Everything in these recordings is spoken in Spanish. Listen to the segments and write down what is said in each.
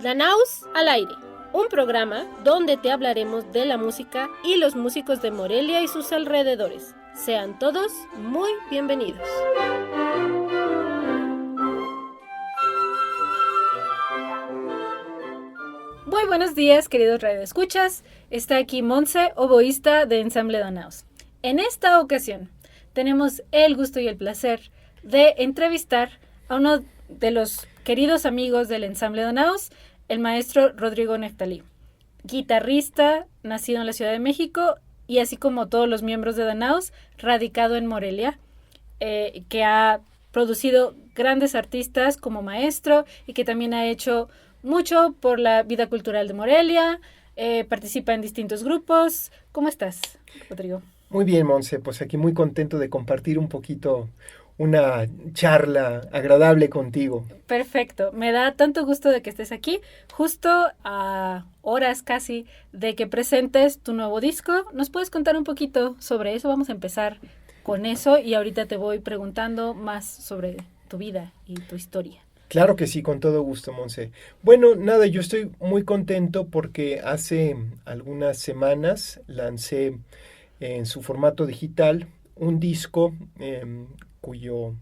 Danaus al aire, un programa donde te hablaremos de la música y los músicos de Morelia y sus alrededores. Sean todos muy bienvenidos. Muy buenos días, queridos radioescuchas. Está aquí Monse, oboísta de Ensamble Danaus. En esta ocasión tenemos el gusto y el placer de entrevistar a uno de los queridos amigos del Ensamble Danaus, el maestro Rodrigo Neftalí, guitarrista, nacido en la Ciudad de México y así como todos los miembros de Danaus, radicado en Morelia, que ha producido grandes artistas como maestro y que también ha hecho mucho por la vida cultural de Morelia, participa en distintos grupos. ¿Cómo estás, Rodrigo? Muy bien, Monse, pues aquí muy contento de compartir un poquito una charla agradable contigo. Perfecto, me da tanto gusto de que estés aquí, justo a horas casi de que presentes tu nuevo disco. ¿Nos puedes contar un poquito sobre eso? Vamos a empezar con eso y ahorita te voy preguntando más sobre tu vida y tu historia. Claro que sí, con todo gusto, Monse. Bueno, nada, yo estoy muy contento porque hace algunas semanas lancé en su formato digital un disco cuyo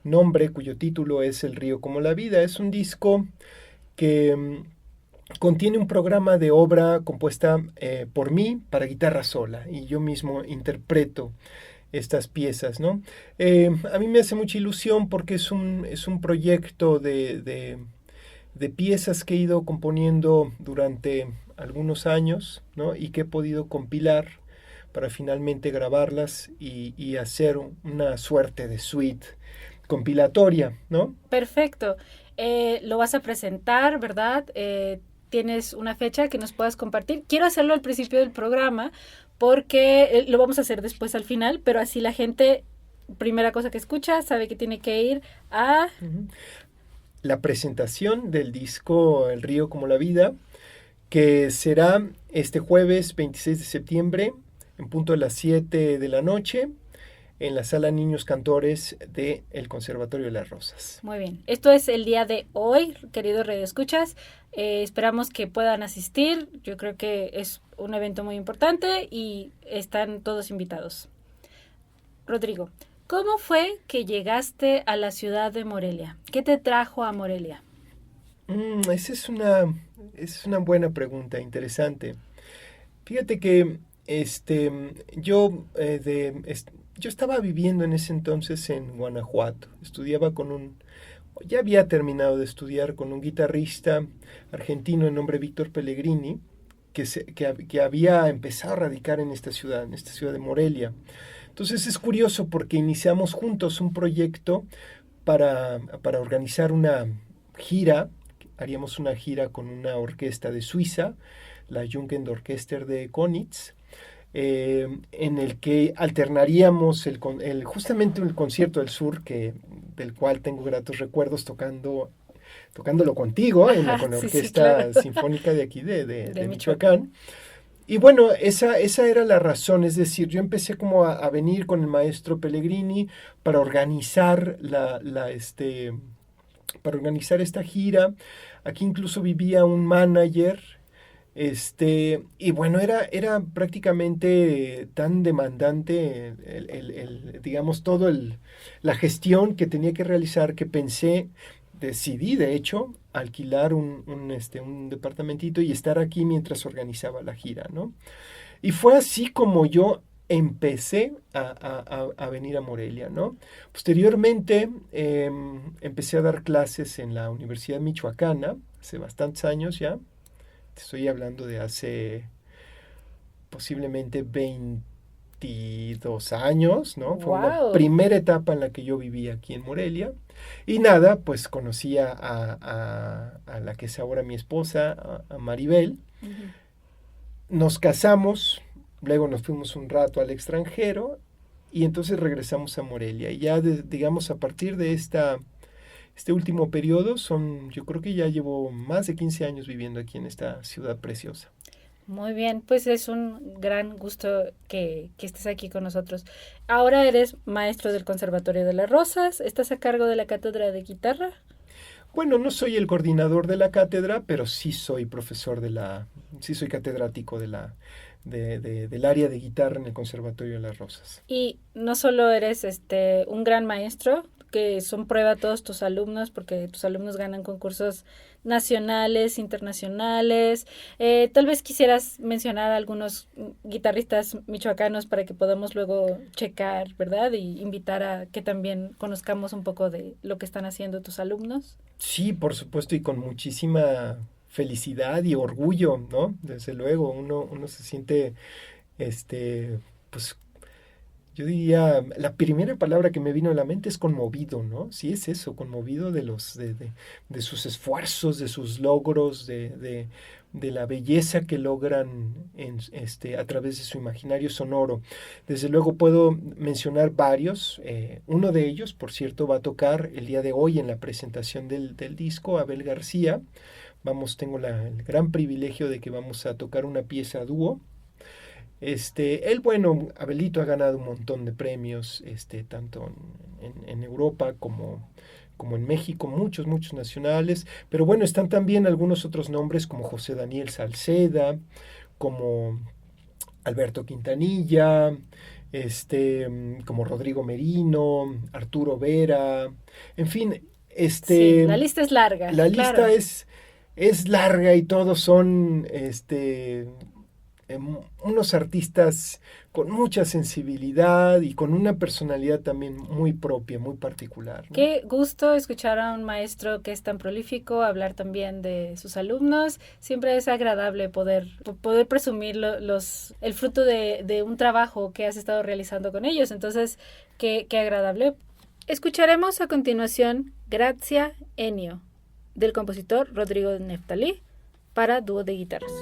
nombre, cuyo título es El río como la vida. Es un disco que contiene un programa de obra compuesta por mí para guitarra sola y yo mismo interpreto estas piezas, ¿no? A mí me hace mucha ilusión porque es un proyecto de piezas que he ido componiendo durante algunos años, ¿no? Y que he podido compilar para finalmente grabarlas y hacer una suerte de suite compilatoria, ¿no? Perfecto. Lo vas a presentar, ¿verdad? ¿Tienes una fecha que nos puedas compartir? Quiero hacerlo al principio del programa porque lo vamos a hacer después al final, pero así la gente, primera cosa que escucha, sabe que tiene que ir a... La presentación del disco El río como la vida, que será este jueves 26 de septiembre, en punto de las 7 de la noche, en la Sala Niños Cantores del Conservatorio de las Rosas. Muy bien. Esto es el día de hoy, queridos radioescuchas. Esperamos que puedan asistir. Yo creo que es un evento muy importante y están todos invitados. Rodrigo, ¿cómo fue que llegaste a la ciudad de Morelia? ¿Qué te trajo a Morelia? Esa es una buena pregunta, interesante. Fíjate que yo estaba viviendo en ese entonces en Guanajuato. Ya había terminado de estudiar con un guitarrista argentino de nombre Víctor Pellegrini, que había empezado a radicar en esta ciudad de Morelia. Entonces es curioso porque iniciamos juntos un proyecto para organizar una gira. Haríamos una gira con una orquesta de Suiza, la Jugendorchester de Konitz, en el que alternaríamos justamente el concierto del sur, del cual tengo gratos recuerdos tocándolo contigo con la orquesta sinfónica de aquí de Michoacán. Y bueno, esa era la razón, es decir, yo empecé como a venir con el maestro Pellegrini para organizar para organizar esta gira. Aquí incluso vivía un manager. Y bueno, era prácticamente tan demandante digamos, la gestión que tenía que realizar que decidí de hecho alquilar un departamentito y estar aquí mientras organizaba la gira, ¿no? Y fue así como yo empecé a venir a Morelia, ¿no? Posteriormente empecé a dar clases en la Universidad Michoacana, hace bastantes años ya. Estoy hablando de hace posiblemente 22 años, ¿no? Fue la primera etapa en la que yo vivía aquí en Morelia. Y nada, pues conocí a la que es ahora mi esposa, a Maribel. Uh-huh. Nos casamos, luego nos fuimos un rato al extranjero y entonces regresamos a Morelia. Y ya, digamos, a partir de este último periodo yo creo que ya llevo más de 15 años viviendo aquí en esta ciudad preciosa. Muy bien, pues es un gran gusto que estés aquí con nosotros. Ahora eres maestro del Conservatorio de las Rosas, estás a cargo de la cátedra de guitarra. Bueno, no soy el coordinador de la cátedra, pero sí soy profesor sí soy catedrático del área de guitarra en el Conservatorio de las Rosas. Y no solo eres un gran maestro, que son prueba todos tus alumnos, porque tus alumnos ganan concursos nacionales, internacionales. Tal vez quisieras mencionar a algunos guitarristas michoacanos para que podamos luego checar, ¿verdad? Y invitar a que también conozcamos un poco de lo que están haciendo tus alumnos. Sí, por supuesto, y con muchísima felicidad y orgullo, ¿no? Desde luego, uno se siente, pues yo diría, la primera palabra que me vino a la mente es conmovido, ¿no? Sí es eso, conmovido de sus esfuerzos, de sus logros, de la belleza que logran a través de su imaginario sonoro. Desde luego puedo mencionar varios. Uno de ellos, por cierto, va a tocar el día de hoy en la presentación del disco, Abel García. Tengo el gran privilegio de que vamos a tocar una pieza a dúo. Bueno, Abelito ha ganado un montón de premios, tanto en Europa como en México, muchos nacionales, pero bueno, están también algunos otros nombres como José Daniel Salceda, como Alberto Quintanilla, como Rodrigo Merino, Arturo Vera, en fin, Sí, la lista es larga, la lista claro. es larga y todos son, unos artistas con mucha sensibilidad y con una personalidad también muy propia, muy particular, ¿no? Qué gusto escuchar a un maestro que es tan prolífico, hablar también de sus alumnos. Siempre es agradable poder presumir el fruto de un trabajo que has estado realizando con ellos. Entonces, qué agradable. Escucharemos a continuación Grazia Ennio, del compositor Rodrigo Neftalí, para dúo de guitarras.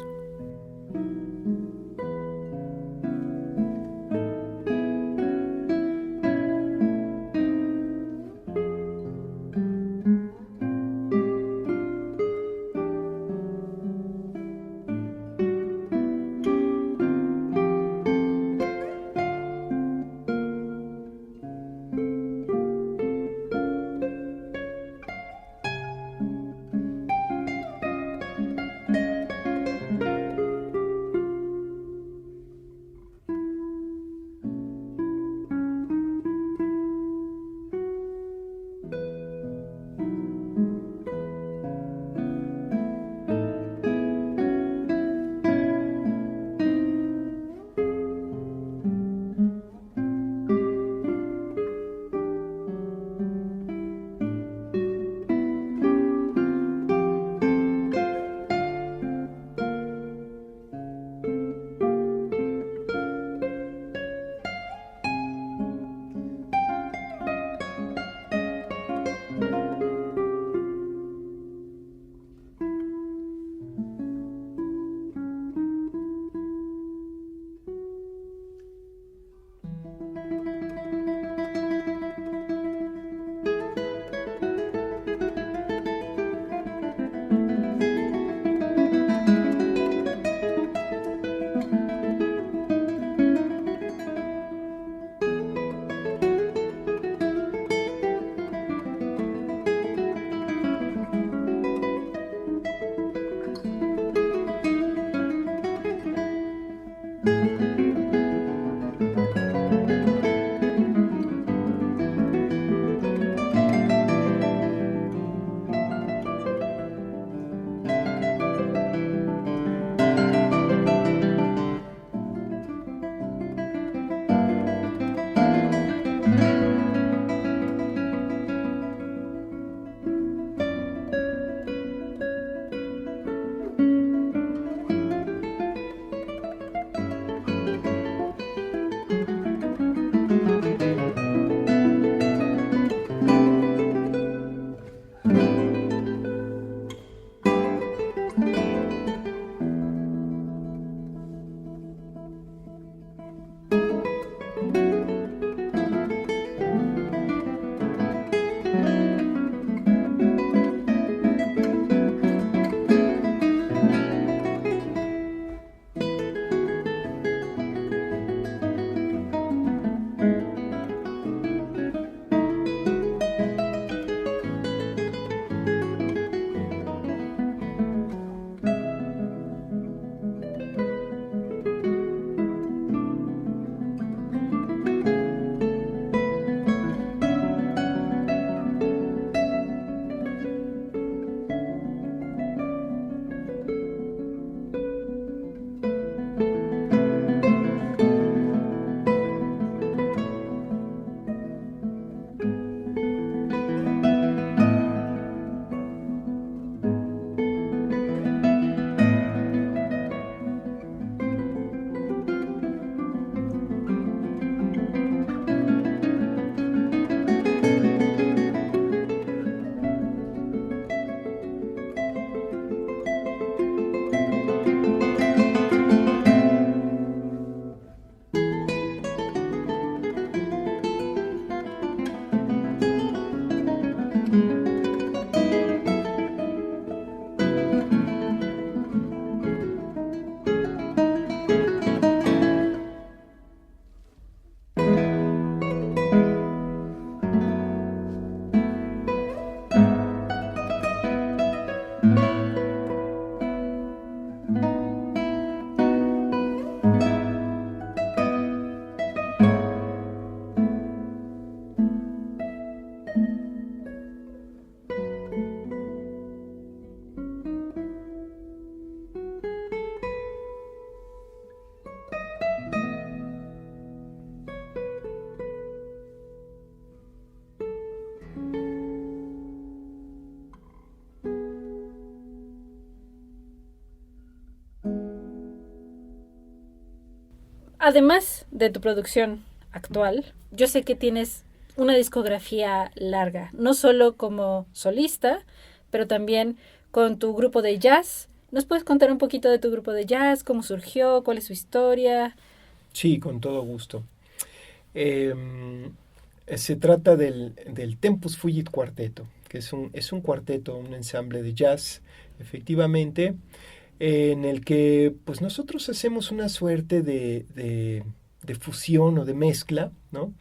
Además de tu producción actual, yo sé que tienes una discografía larga, no solo como solista, pero también con tu grupo de jazz. ¿Nos puedes contar un poquito de tu grupo de jazz? ¿Cómo surgió? ¿Cuál es su historia? Sí, con todo gusto. Em, Se trata del Tempus Fugit Cuarteto, que es un cuarteto, un ensamble de jazz, efectivamente, en el que pues nosotros hacemos una suerte de fusión o de mezcla, ¿no?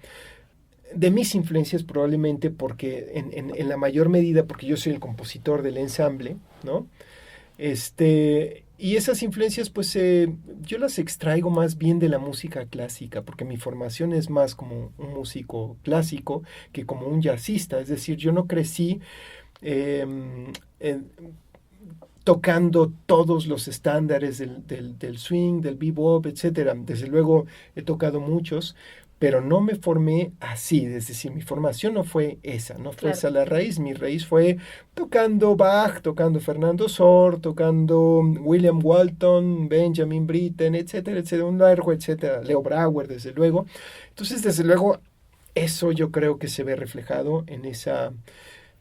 De mis influencias probablemente porque en la mayor medida porque yo soy el compositor del ensamble, ¿no? Y esas influencias, pues yo las extraigo más bien de la música clásica, porque mi formación es más como un músico clásico que como un jazzista. Es decir, yo no crecí eh, en- tocando todos los estándares del swing, del bebop, etcétera. Desde luego he tocado muchos, pero no me formé así, es decir, mi formación no fue esa, no fue Claro. esa la raíz, mi raíz fue tocando Bach, tocando Fernando Sor, tocando William Walton, Benjamin Britten, etcétera, etcétera, un largo, etcétera, Leo Brouwer, desde luego. Entonces, desde luego, eso yo creo que se ve reflejado en esa,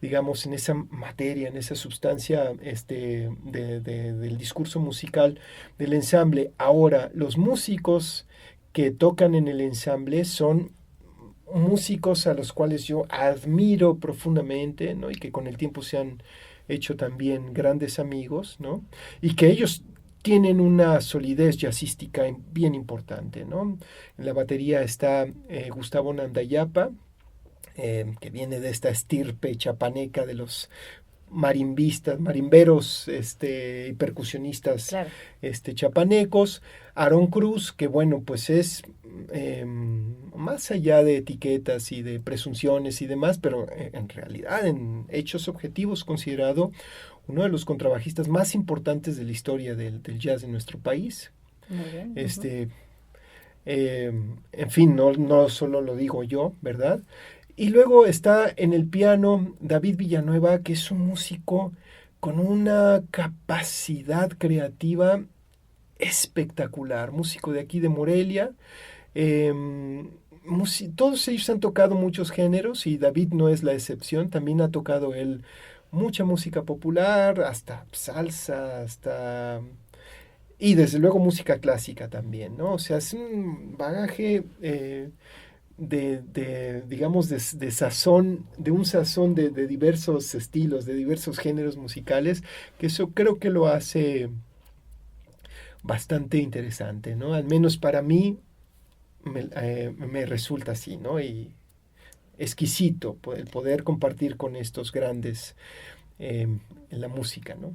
digamos, en esa materia, en esa sustancia del discurso musical del ensamble. Ahora, los músicos que tocan en el ensamble son músicos a los cuales yo admiro profundamente, ¿no? Y que con el tiempo se han hecho también grandes amigos, ¿no? Y que ellos tienen una solidez jazzística bien importante, ¿no? En la batería está Gustavo Nandayapa, que viene de esta estirpe chapaneca de los marimbistas, marimberos, y percusionistas, Claro. chapanecos. Aarón Cruz, que bueno, pues es más allá de etiquetas y de presunciones y demás, pero en realidad, en hechos objetivos, considerado uno de los contrabajistas más importantes de la historia del jazz de nuestro país. Muy bien. Ujú. Este, en fin, no solo lo digo yo, ¿verdad? Y luego está en el piano David Villanueva, que es un músico con una capacidad creativa espectacular, músico de aquí de Morelia. Eh, Todos ellos han tocado muchos géneros y David no es la excepción, también ha tocado él mucha música popular, hasta salsa, hasta... Y desde luego música clásica también, ¿no? O sea, es un bagaje digamos, de sazón, de un sazón de diversos estilos, de diversos géneros musicales, que eso creo que lo hace bastante interesante, ¿no? Al menos para mí me resulta así, ¿no? Y exquisito el poder compartir con estos grandes en la música, ¿no?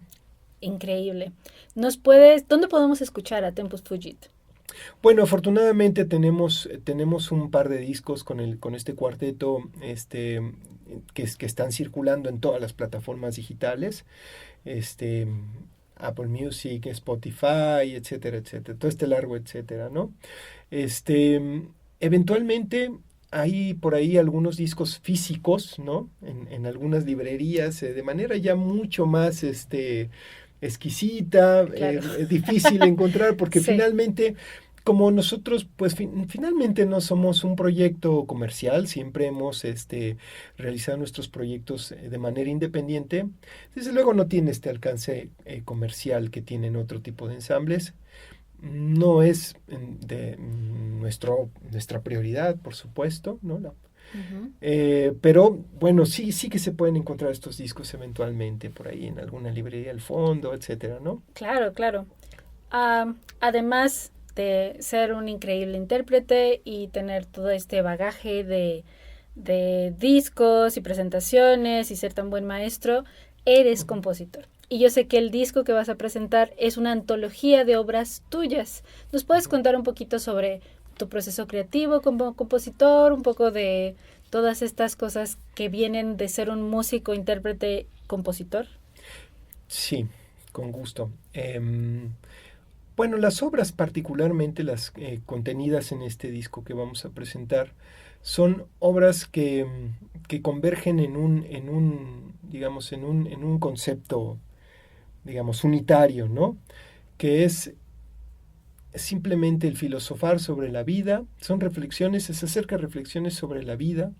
Increíble. ¿Dónde podemos escuchar a Tempus Fugit? Bueno, afortunadamente tenemos un par de discos con este cuarteto que están circulando en todas las plataformas digitales, este, Apple Music, Spotify, etcétera, etcétera, todo este largo etcétera, ¿no? Este, Eventualmente hay por ahí algunos discos físicos, ¿no? En algunas librerías, de manera ya mucho más exquisita, Claro. difícil de encontrar, porque Sí. finalmente, como nosotros, pues finalmente no somos un proyecto comercial, siempre hemos realizado nuestros proyectos de manera independiente, desde luego no tiene este alcance comercial que tienen otro tipo de ensambles. No es de nuestra prioridad, por supuesto, ¿no? Ujú. Pero bueno, sí que se pueden encontrar estos discos eventualmente por ahí en alguna librería al fondo, etcétera, ¿no? Claro, claro. Además de ser un increíble intérprete y tener todo este bagaje de discos y presentaciones y ser tan buen maestro, eres compositor. Y yo sé que el disco que vas a presentar es una antología de obras tuyas. ¿Nos puedes contar un poquito sobre tu proceso creativo como compositor, un poco de todas estas cosas que vienen de ser un músico, intérprete, compositor? Sí, con gusto. Bueno, las obras, particularmente las contenidas en este disco que vamos a presentar, son obras que convergen digamos, en un concepto, digamos, unitario, ¿no? Que es simplemente el filosofar sobre la vida, son reflexiones, es acerca de reflexiones sobre la vida,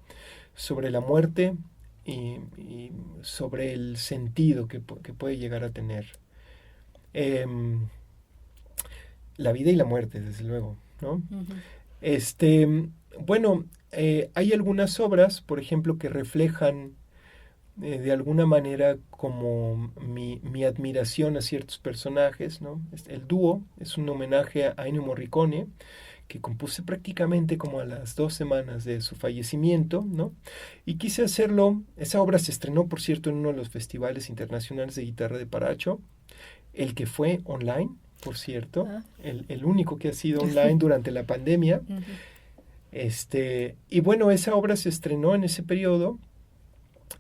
sobre la muerte y sobre el sentido que puede llegar a tener. Em, la vida y la muerte, desde luego, ¿no? Ujú. Bueno, hay algunas obras, por ejemplo, que reflejan de alguna manera como mi admiración a ciertos personajes, ¿no? El dúo es un homenaje a Ennio Morricone, que compuse prácticamente como a las 2 semanas de su fallecimiento, ¿no? Y quise hacerlo, esa obra se estrenó, por cierto, en uno de los festivales internacionales de guitarra de Paracho, el que fue online, por cierto, Ah. el único que ha sido online durante la pandemia. Ujú. Y bueno, esa obra se estrenó en ese periodo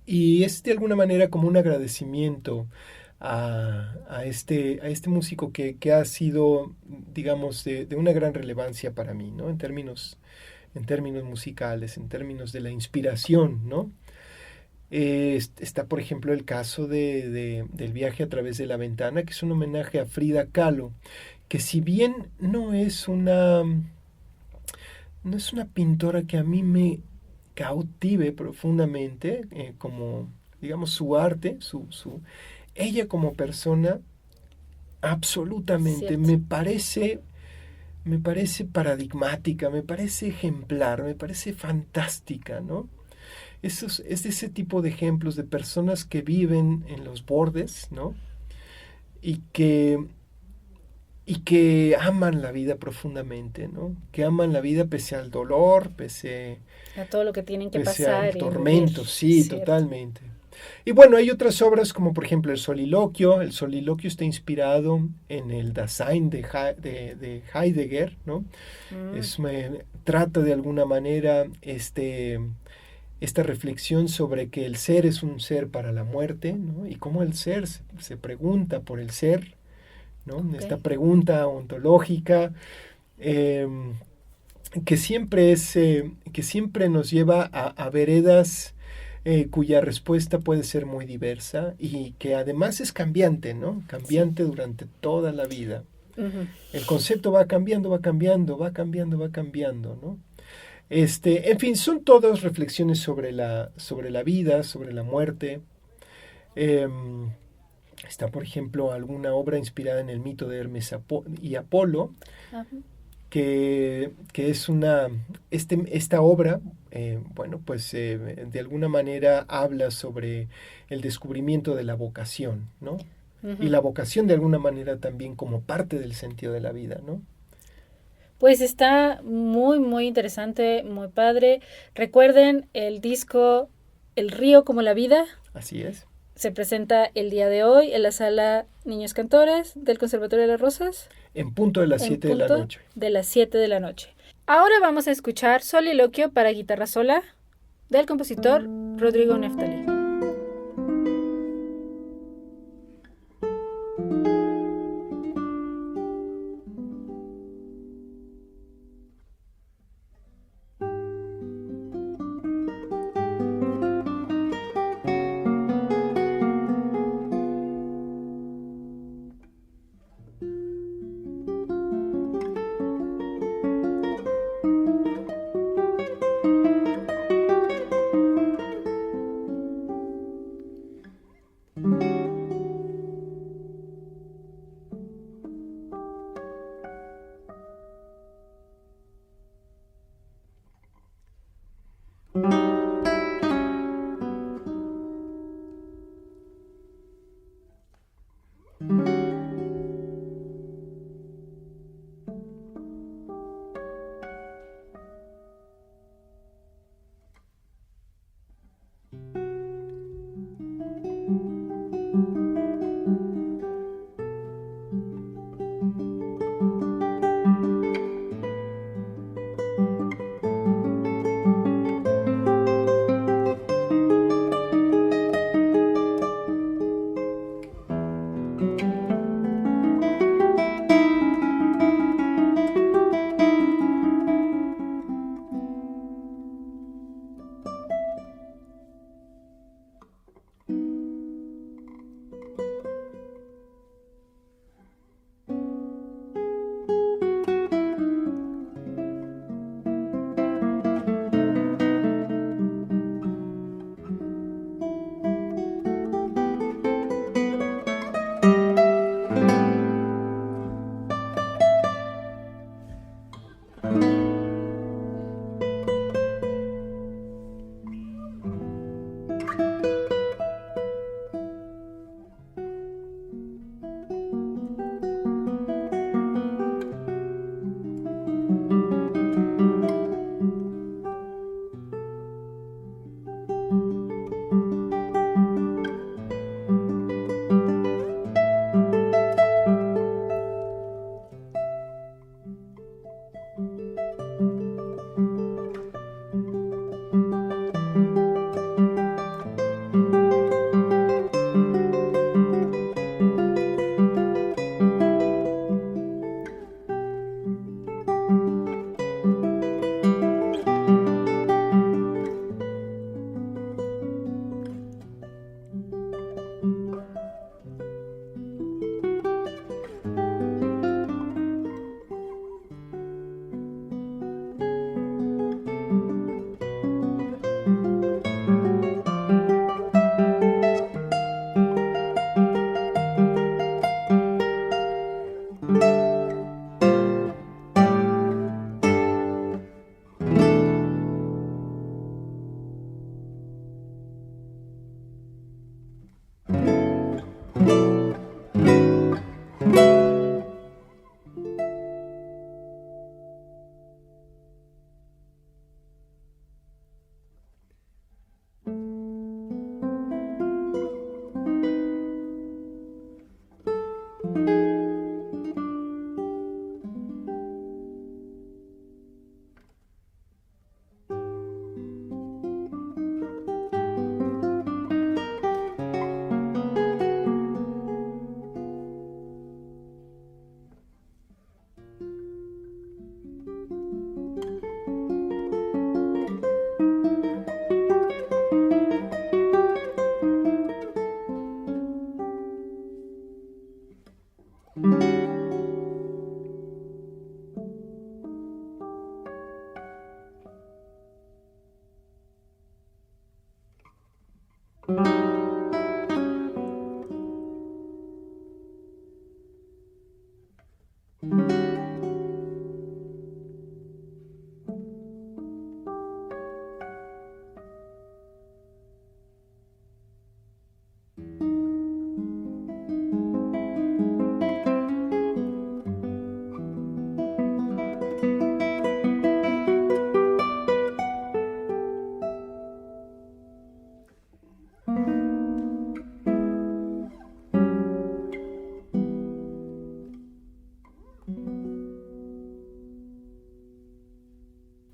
y es de alguna manera como un agradecimiento a este músico que ha sido, digamos, de una gran relevancia para mí, ¿no? En términos musicales, en términos de la inspiración, ¿no? Está, por ejemplo, el caso del viaje a través de la ventana, que es un homenaje a Frida Kahlo, que si bien no es una pintora que a mí me cautive profundamente, como, digamos, su arte, ella como persona, absolutamente, Cierto. me parece paradigmática, me parece ejemplar, me parece fantástica, ¿no? Es de ese tipo de ejemplos de personas que viven en los bordes, ¿no? Y que, y que aman la vida profundamente, ¿no? Que aman la vida pese al dolor, A todo lo que tienen que pese al pasar y vivir. tormento, sí, Cierto. totalmente. Y bueno, hay otras obras como por ejemplo el soliloquio. El soliloquio está inspirado en el Dasein de Heidegger, ¿no? Mm. Trata de alguna manera esta reflexión sobre que el ser es un ser para la muerte, ¿no? Y cómo el ser se pregunta por el ser, ¿no? Ok. Esta pregunta ontológica eh, que siempre nos lleva a veredas cuya respuesta puede ser muy diversa y que además es cambiante, ¿no? Sí. Cambiante durante toda la vida. Ujú. El concepto va cambiando, va cambiando, va cambiando, va cambiando, ¿no? En fin, son todas reflexiones sobre la vida, sobre la muerte. Em, Está, por ejemplo, alguna obra inspirada en el mito de Hermes y Apolo, Ajá. que es esta obra, bueno, pues de alguna manera habla sobre el descubrimiento de la vocación, ¿no? Y Ujú. la vocación de alguna manera también como parte del sentido de la vida, ¿no? Pues está muy, muy interesante, muy padre. Recuerden el disco El río como la vida. Así es. Se presenta el día de hoy en la sala Niños Cantores del Conservatorio de las Rosas En punto de las en 7 de la punto noche. de las 7 de la noche. Ahora vamos a escuchar Soliloquio para guitarra sola del compositor Rodrigo Neftali.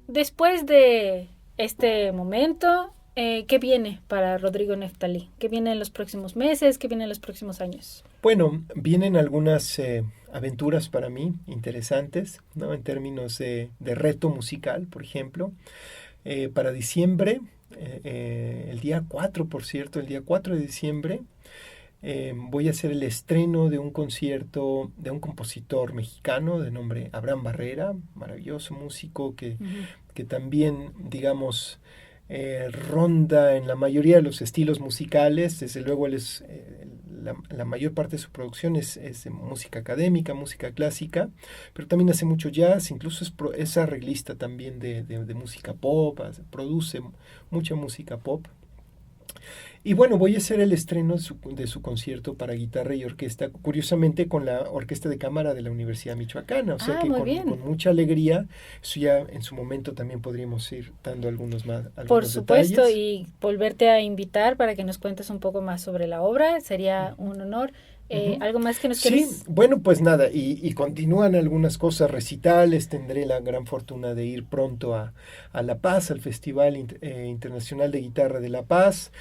Después de este momento, ¿qué viene para Rodrigo Neftali? ¿Qué viene en los próximos meses? ¿Qué viene en los próximos años? Bueno, vienen algunas aventuras para mí interesantes, ¿no? En términos de reto musical, por ejemplo. Para diciembre, el día 4, por cierto, el día 4 de diciembre, voy a hacer el estreno de un concierto de un compositor mexicano de nombre Abraham Barrera, maravilloso músico que también, digamos, ronda en la mayoría de los estilos musicales. Desde luego, él es, la mayor parte de su producción es de música académica, música clásica, pero también hace mucho jazz, incluso es arreglista también de música pop, produce mucha música pop. Y bueno, voy a hacer el estreno de su concierto para guitarra y orquesta, curiosamente con la Orquesta de Cámara de la Universidad Michoacana. O sea que con mucha alegría, eso ya en su momento también podríamos ir dando algunos Por supuesto, detalles. Y volverte a invitar para que nos cuentes un poco más sobre la obra, sería un honor. ¿Algo más que nos quieres? Sí, bueno, pues nada, y continúan algunas cosas, recitales. Tendré la gran fortuna de ir pronto a La Paz, al Festival Internacional de Guitarra de La Paz.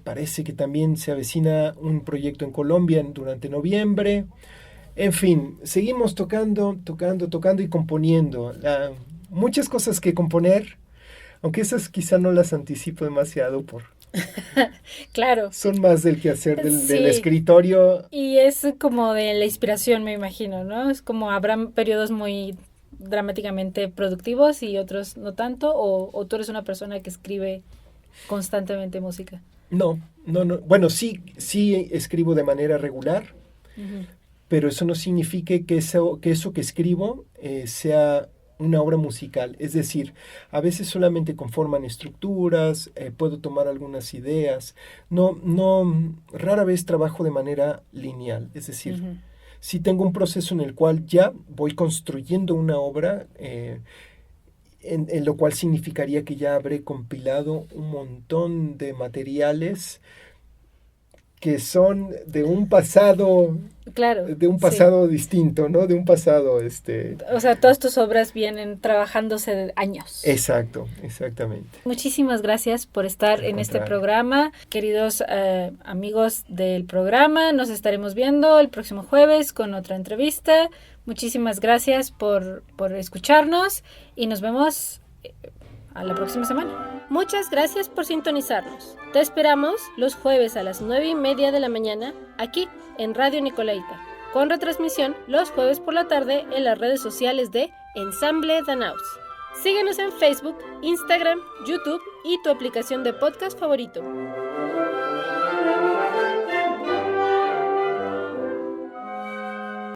Parece que también se avecina un proyecto en Colombia durante noviembre. En fin, seguimos tocando y componiendo. Muchas cosas que componer, aunque esas quizá no las anticipo demasiado claro. Son más del quehacer del escritorio. Y es como de la inspiración, me imagino, ¿no? Es como habrá periodos muy dramáticamente productivos y otros no tanto, o tú eres una persona que escribe constantemente música. No. Bueno, sí escribo de manera regular, pero eso no significa que eso que escribo sea una obra musical. Es decir, a veces solamente conforman estructuras, puedo tomar algunas ideas. Rara vez trabajo de manera lineal. Es decir, sí tengo un proceso en el cual ya voy construyendo una obra, en lo cual significaría que ya habré compilado un montón de materiales que son de un pasado, distinto, ¿no? De un pasado, O sea, todas tus obras vienen trabajándose de años. Exacto, exactamente. Muchísimas gracias por estar en este programa. Queridos amigos del programa, nos estaremos viendo el próximo jueves con otra entrevista. Muchísimas gracias por escucharnos y nos vemos a la próxima semana. Muchas gracias por sintonizarnos. Te esperamos los jueves a las 9:30 de la mañana aquí en Radio Nicolaita, con retransmisión los jueves por la tarde en las redes sociales de Ensamble Danaus. Síguenos en Facebook, Instagram, YouTube y tu aplicación de podcast favorito.